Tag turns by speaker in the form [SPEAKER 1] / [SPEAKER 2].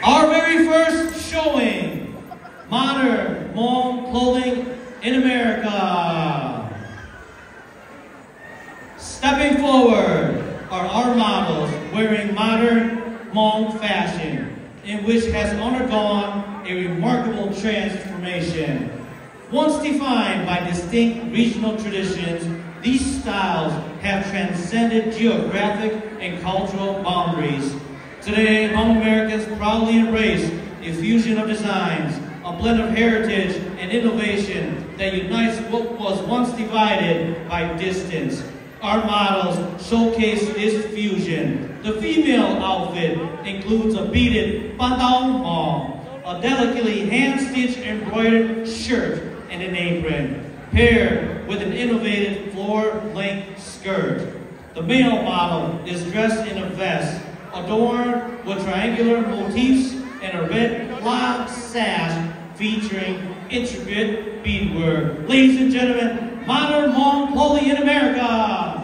[SPEAKER 1] Our very first showing, modern Hmong clothing in America. Stepping forward are our models wearing modern Hmong fashion, in which has undergone a remarkable transformation. Once defined by distinct regional traditions, these styles have transcended geographic and cultural boundaries. Today, Hmong Americans proudly embrace a fusion of designs, a blend of heritage and innovation that unites what was once divided by distance. Our models showcase this fusion. The female outfit includes a beaded bandao hmong, a delicately hand-stitched embroidered shirt and an apron, paired with an innovative floor-length skirt. The male model is dressed in a vest, adorned with triangular motifs and a red plaid sash featuring intricate beadwork. Ladies and gentlemen, modern Hmong clothing in America.